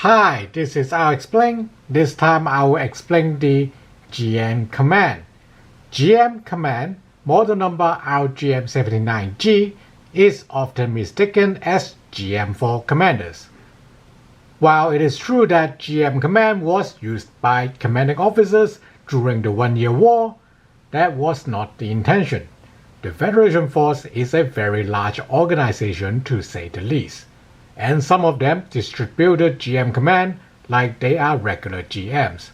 Hi, this is Alexplore. This time I will explain the GM Command. GM Command, model number RGM-79G, is often mistaken as GM for commanders. While it is true that GM Command was used by commanding officers during the One-Year War, that was not the intention. The Federation Force is a very large organization to say the least, and some of them distributed GM Command like they are regular GMs,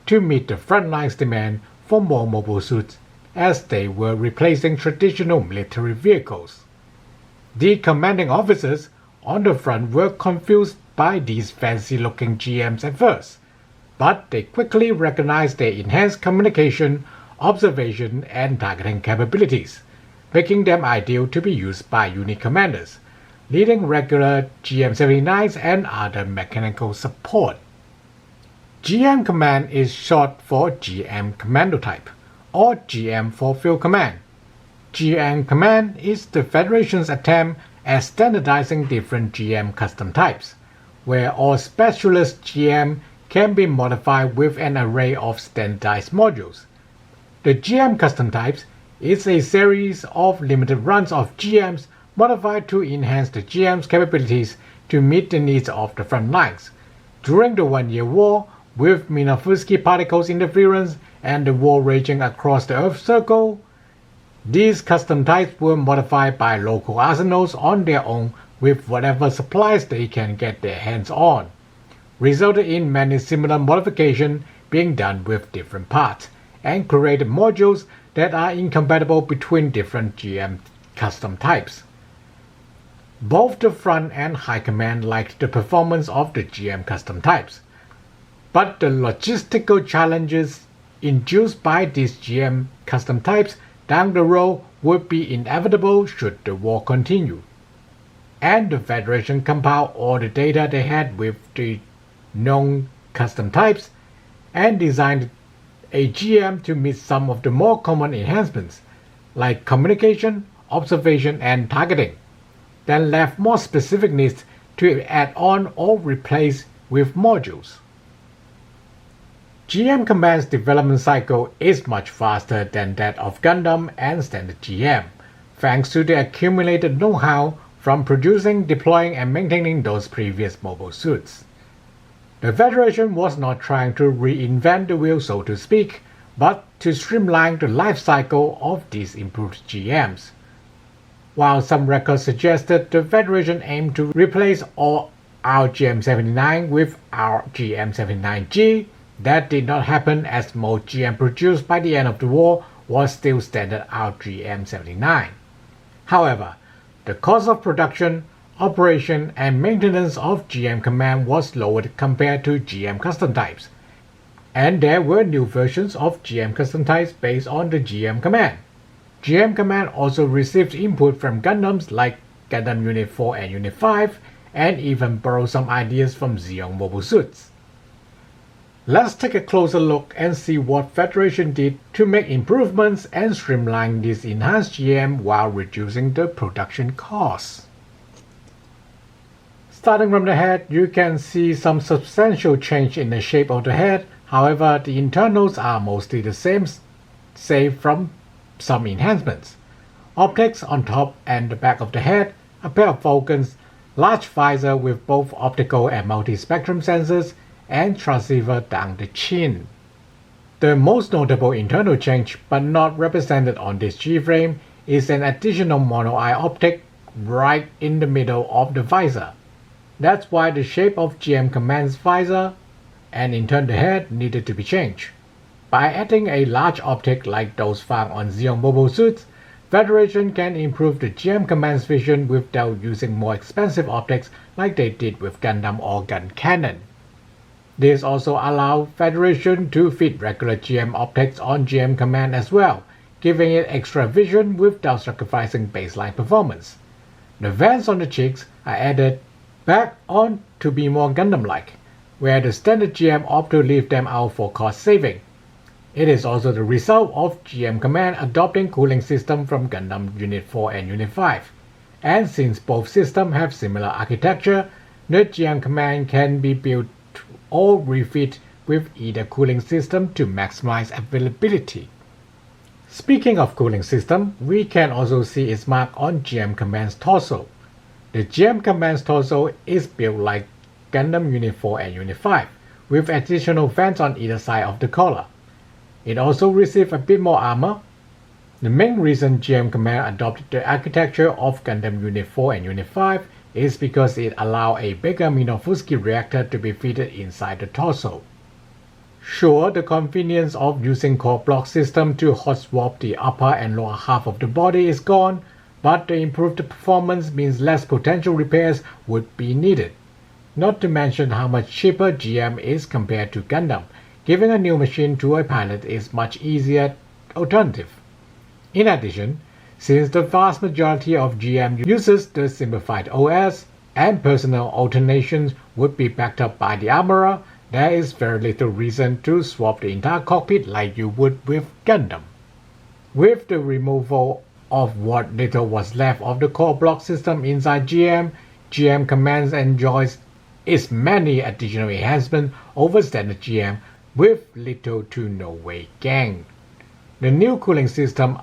to meet the frontline's demand for more mobile suits as they were replacing traditional military vehicles. The commanding officers on the front were confused by these fancy-looking GMs at first, but they quickly recognized their enhanced communication, observation, and targeting capabilities, making them ideal to be used by unit commanders, leading regular GM-79s and other mechanical support. GM Command is short for GM Commando Type, or GM for Field Command. GM Command is the Federation's attempt at standardizing different GM custom types, where all specialist GM can be modified with an array of standardized modules. The GM custom types is a series of limited runs of GMs modified to enhance the GM's capabilities to meet the needs of the front lines. During the One-Year War, with Minovsky particles interference and the war raging across the Earth's circle, these custom types were modified by local arsenals on their own with whatever supplies they can get their hands on, resulted in many similar modifications being done with different parts, and created modules that are incompatible between different GM custom types. Both the front and high command liked the performance of the GM custom types, but the logistical challenges induced by these GM custom types down the road would be inevitable should the war continue, and the Federation compiled all the data they had with the known custom types and designed a GM to meet some of the more common enhancements, like communication, observation, and targeting, then left more specific needs to add on or replace with modules. GM Command's development cycle is much faster than that of Gundam and standard GM, thanks to the accumulated know-how from producing, deploying, and maintaining those previous mobile suits. The Federation was not trying to reinvent the wheel, so to speak, but to streamline the life cycle of these improved GMs. While some records suggested the Federation aimed to replace all RGM-79 with RGM-79G, that did not happen as most GM produced by the end of the war was still standard RGM-79. However, the cost of production, operation, and maintenance of GM Command was lowered compared to GM custom types, and there were new versions of GM custom types based on the GM Command. GM Command also received input from Gundams like Gundam Unit 4 and Unit 5, and even borrowed some ideas from Zeon mobile suits. Let's take a closer look and see what Federation did to make improvements and streamline this enhanced GM while reducing the production costs. Starting from the head, you can see some substantial change in the shape of the head. However, the internals are mostly the same, save from some enhancements. Optics on top and the back of the head, a pair of falcons, large visor with both optical and multi-spectrum sensors, and transceiver down the chin. The most notable internal change, but not represented on this G-frame, is an additional mono-eye optic right in the middle of the visor. That's why the shape of GM Command's visor, and in turn the head, needed to be changed. By adding a large optic like those found on Zeon mobile suits, Federation can improve the GM Command's vision without using more expensive optics like they did with Gundam or Gun Cannon. This also allows Federation to fit regular GM optics on GM Command as well, giving it extra vision without sacrificing baseline performance. The vents on the cheeks are added back on to be more Gundam-like, where the standard GM opt to leave them out for cost saving. It is also the result of GM Command adopting cooling system from Gundam Unit 4 and Unit 5, and since both systems have similar architecture, The GM Command can be built or refit with either cooling system to maximize availability. Speaking of cooling system, we can also see its mark on GM Command's torso. The GM Command's torso is built like Gundam Unit 4 and Unit 5, with additional vents on either side of the collar. It also received a bit more armor. The main reason GM Command adopted the architecture of Gundam Unit 4 and Unit 5 is because it allowed a bigger Minofuski reactor to be fitted inside the torso. Sure, the convenience of using core block system to hot swap the upper and lower half of the body is gone, but the improved performance means less potential repairs would be needed. Not to mention how much cheaper GM is compared to Gundam. Giving a new machine to a pilot is much easier alternative. In addition, since the vast majority of GM uses the simplified OS and personal alternations would be backed up by the armorer, there is very little reason to swap the entire cockpit like you would with Gundam. With the removal of what little was left of the core block system inside GM Command enjoys its many additional enhancements over standard GM with little to no weight gain. The new cooling system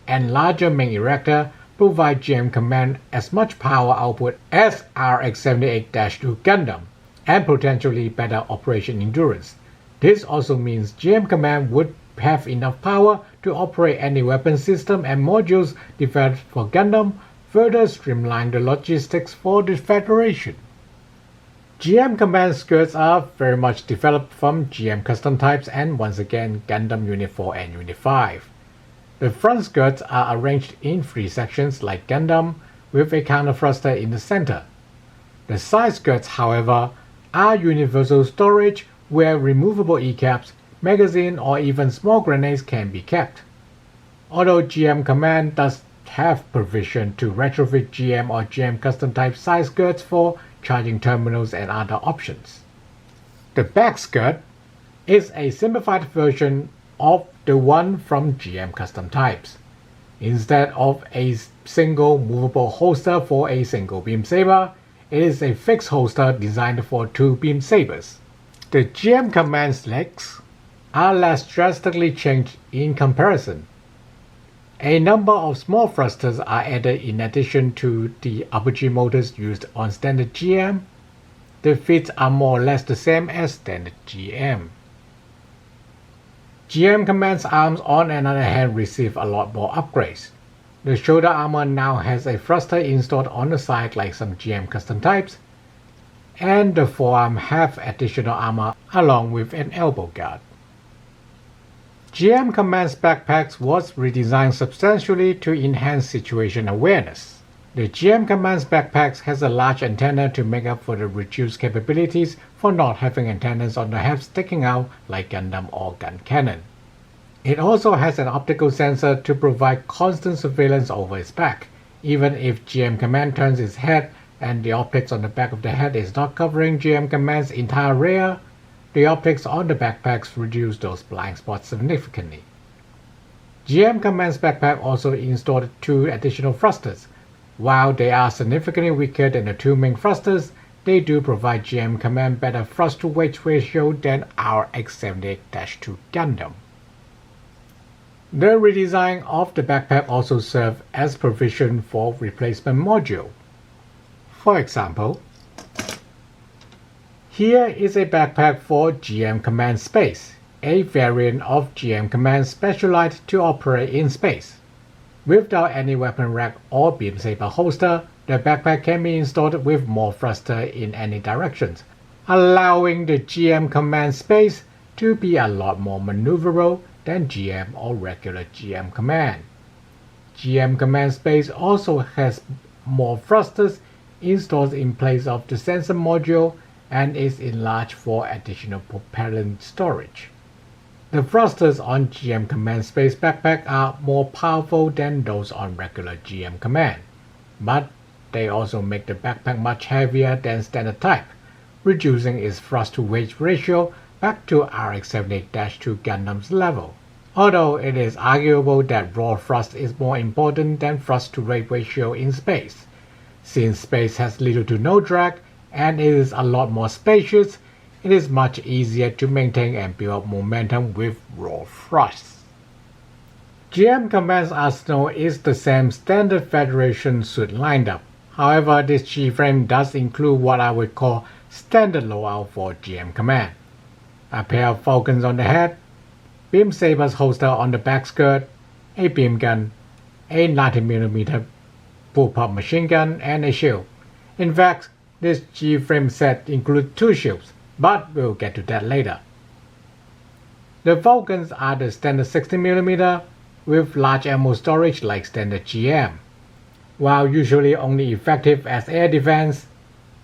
and larger main erector provide GM Command as much power output as RX-78-2 Gundam, and potentially better operation endurance. This also means GM Command would have enough power to operate any weapon system and modules developed for Gundam, further streamline the logistics for the Federation. GM Command skirts are very much developed from GM custom types and once again Gundam Unit 4 and Unit 5. The front skirts are arranged in 3 sections like Gundam, with a counter thruster in the center. The side skirts, however, are universal storage where removable E-caps, magazine or even small grenades can be kept. Although GM Command does have provision to retrofit GM or GM custom type side skirts for charging terminals and other options. The back skirt is a simplified version of the one from GM custom types. Instead of a single movable holster for a single beam saber, it is a fixed holster designed for 2 beam sabers. The GM Command's legs are less drastically changed in comparison. A number of small thrusters are added in addition to the apogee motors used on standard GM. The fits are more or less the same as standard GM. GM Command's arms on another hand receive a lot more upgrades. The shoulder armor now has a thruster installed on the side like some GM custom types, and the forearm have additional armor along with an elbow guard. GM Command's backpacks was redesigned substantially to enhance situation awareness. The GM Command's backpacks has a large antenna to make up for the reduced capabilities for not having antennas on the head sticking out like Gundam or gun cannon. It also has an optical sensor to provide constant surveillance over its back. Even if GM Command turns its head and the optics on the back of the head is not covering GM Command's entire rear, the optics on the backpacks reduce those blind spots significantly. GM Command's backpack also installed 2 additional thrusters. While they are significantly weaker than the 2 main thrusters, they do provide GM Command better thrust-to-weight ratio than RX-78-2 Gundam. The redesign of the backpack also serves as provision for replacement module. For example, here is a backpack for GM Command Space, a variant of GM Command specialized to operate in space. Without any weapon rack or beam saber holster, the backpack can be installed with more thruster in any directions, allowing the GM Command Space to be a lot more maneuverable than GM or regular GM Command. GM Command Space also has more thrusters installed in place of the sensor module and is enlarged for additional propellant storage. The thrusters on GM Command Space backpack are more powerful than those on regular GM Command, but they also make the backpack much heavier than standard type, reducing its thrust-to-weight ratio back to RX-78-2 Gundam's level. Although it is arguable that raw thrust is more important than thrust-to-weight ratio in space, since space has little to no drag and it is a lot more spacious. It is much easier to maintain and build up momentum with raw thrusts. GM Command's arsenal is the same standard Federation suit lineup. However, this G-frame does include what I would call standard loadout for GM Command. A pair of falcons on the head, beam sabers holster on the back skirt, a beam gun, a 90mm bullpup machine gun, and a shield. In fact, this G-frame set includes 2 shields, but we'll get to that later. The falcons are the standard 60mm with large ammo storage like standard GM. While usually only effective as air defense,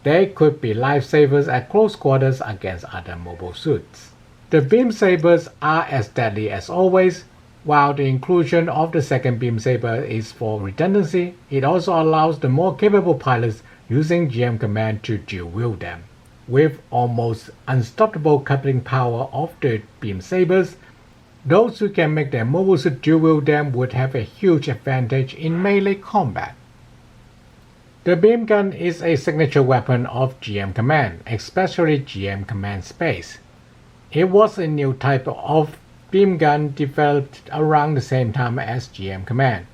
they could be lifesavers at close quarters against other mobile suits. The beam sabers are as deadly as always. While the inclusion of the second beam saber is for redundancy, it also allows the more capable pilots using GM Command to dual-wield them. With almost unstoppable coupling power of the beam sabers, those who can make their mobile suit dual-wield them would have a huge advantage in melee combat. The beam gun is a signature weapon of GM Command, especially GM Command Space. It was a new type of beam gun developed around the same time as GM Command.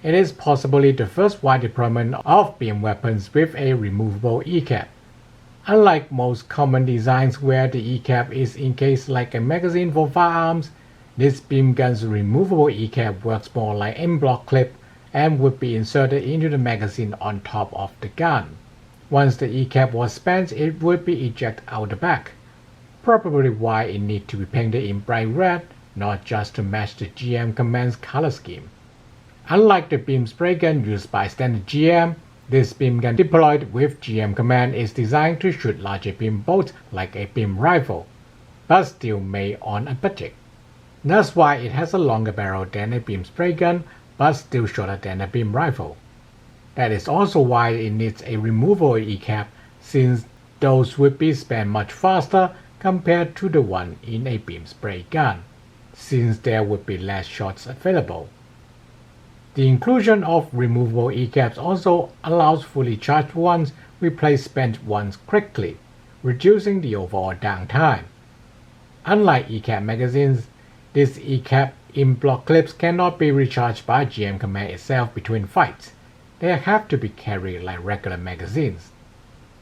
It is possibly the first wide deployment of beam weapons with a removable E-cap. Unlike most common designs where the E-cap is encased like a magazine for firearms, this beam gun's removable E-cap works more like an block clip and would be inserted into the magazine on top of the gun. Once the E-cap was spent, it would be ejected out the back. Probably why it needs to be painted in bright red, not just to match the GM Command's color scheme. Unlike the beam spray gun used by standard GM, this beam gun deployed with GM Command is designed to shoot larger beam bolts like a beam rifle, but still made on a budget. That's why it has a longer barrel than a beam spray gun, but still shorter than a beam rifle. That is also why it needs a removable E-cap, since those would be spent much faster compared to the one in a beam spray gun, since there would be less shots available. The inclusion of removable E-caps also allows fully charged ones replace spent ones quickly, reducing the overall downtime. Unlike E-cap magazines, this E-cap in block clips cannot be recharged by GM Command itself between fights. They have to be carried like regular magazines.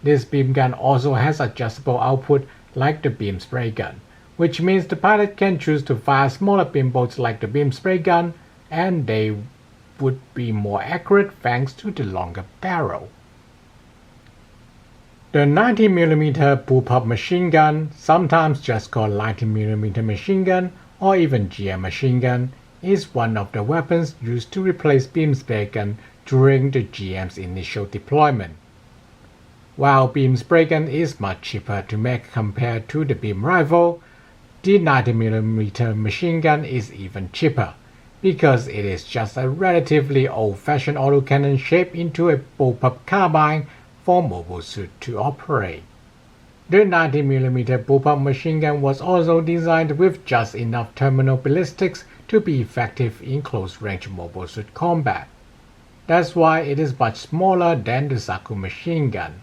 This beam gun also has adjustable output like the beam spray gun, which means the pilot can choose to fire smaller beam bolts like the beam spray gun, and they would be more accurate thanks to the longer barrel. The 90mm bullpup machine gun, sometimes just called 90mm machine gun or even GM machine gun, is one of the weapons used to replace beam spray gun during the GM's initial deployment. While beam spray gun is much cheaper to make compared to the beam rifle, the 90mm machine gun is even cheaper, because it is just a relatively old-fashioned autocannon shaped into a bullpup carbine for mobile suit to operate. The 90mm bullpup machine gun was also designed with just enough terminal ballistics to be effective in close-range mobile suit combat. That's why it is much smaller than the Zaku machine gun,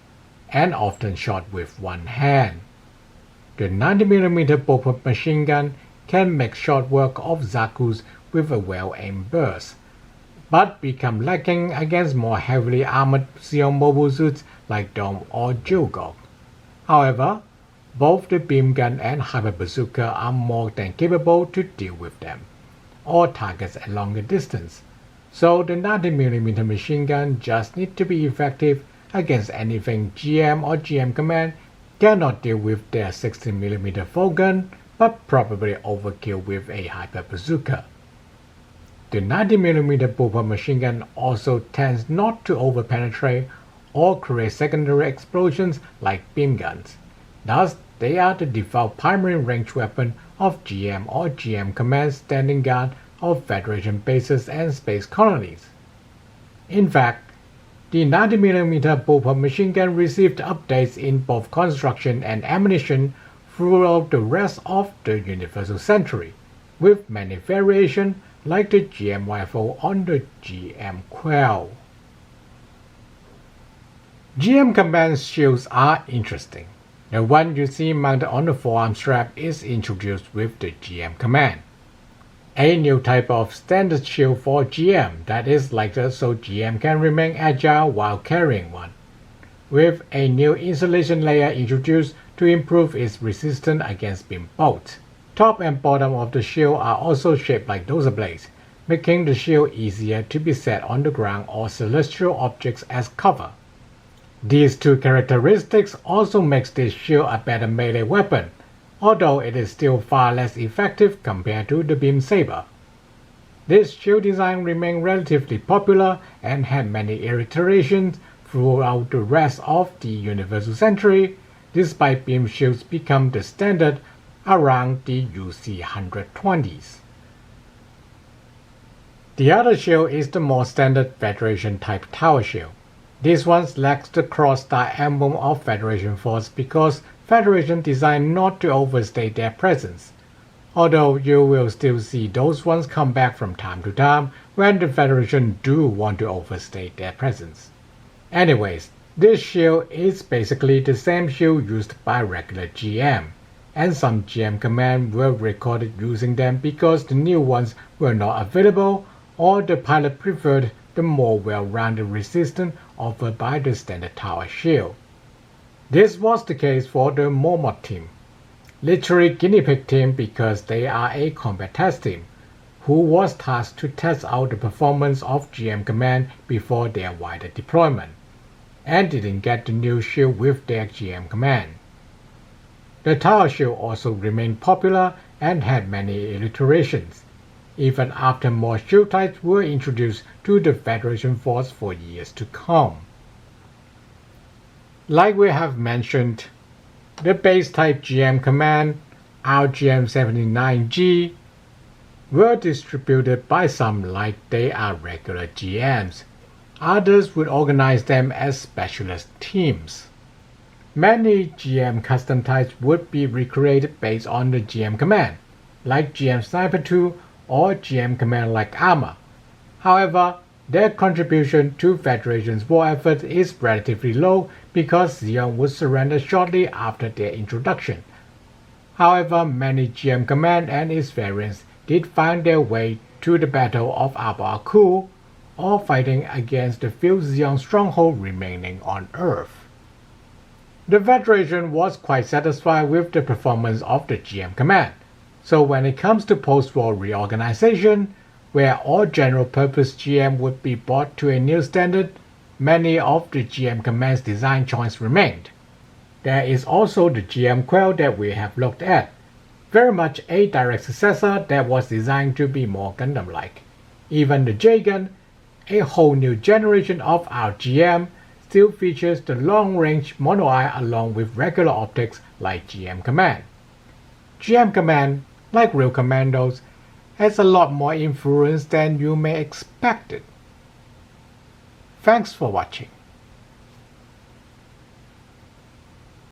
and often shot with one hand. The 90mm bullpup machine gun can make short work of Zakus with a well-aimed burst, but become lacking against more heavily armored Xeon mobile suits like Dome or Jugok. However, both the beam gun and hyper bazooka are more than capable to deal with them, or targets at longer distance, so the 90mm machine gun just needs to be effective against anything GM or GM Command cannot deal with their 60mm Falcon, but probably overkill with a hyper bazooka. The 90mm bullpup machine gun also tends not to overpenetrate or create secondary explosions like beam guns. Thus, they are the default primary range weapon of GM or GM Command standing guard of Federation bases and space colonies. In fact, the 90mm bullpup machine gun received updates in both construction and ammunition throughout the rest of the Universal Century, with many variations like the GM rifle on the GM Quell. GM Command shields are interesting. The one you see mounted on the forearm strap is introduced with the GM Command. A new type of standard shield for GM that is lighter so GM can remain agile while carrying one, with a new insulation layer introduced to improve its resistance against beam bolts. Top and bottom of the shield are also shaped like dozer blades, making the shield easier to be set on the ground or celestial objects as cover. These two characteristics also makes this shield a better melee weapon, although it is still far less effective compared to the beam saber. This shield design remained relatively popular and had many iterations throughout the rest of the Universal Century, despite beam shields become the standard around the UC 120s. The other shield is the more standard Federation type tower shield. This one lacks the cross-star emblem of Federation Force because Federation designed not to overstate their presence, although you will still see those ones come back from time to time when the Federation do want to overstate their presence. Anyways, this shield is basically the same shield used by regular GM, and some GM commands were recorded using them because the new ones were not available or the pilot preferred the more well-rounded resistance offered by the standard tower shield. This was the case for the Mormont team, literally guinea pig team because they are a combat test team, who was tasked to test out the performance of GM Command before their wider deployment, and didn't get the new shield with their GM Command. The tower shield also remained popular and had many iterations, even after more shield types were introduced to the Federation Force for years to come. Like we have mentioned, the base type GM Command, RGM-79G, were distributed by some like they are regular GMs. Others would organize them as specialist teams. Many GM custom types would be recreated based on the GM Command, like GM Sniper 2 or GM Command like Armor. However, their contribution to Federation's war effort is relatively low because Xeon would surrender shortly after their introduction. However, many GM Command and its variants did find their way to the Battle of Abu-Aku, or fighting against the few Xeon strongholds remaining on Earth. The Federation was quite satisfied with the performance of the GM Command, so when it comes to post-war reorganization, where all general-purpose GM would be brought to a new standard, many of the GM Command's design choices remained. There is also the GM Quell that we have looked at, very much a direct successor that was designed to be more Gundam-like. Even the J-Gun, a whole new generation of RGM, still features the long-range mono-eye along with regular optics like GM Command. GM Command, like real commandos, has a lot more influence than you may expect it. Thanks for watching.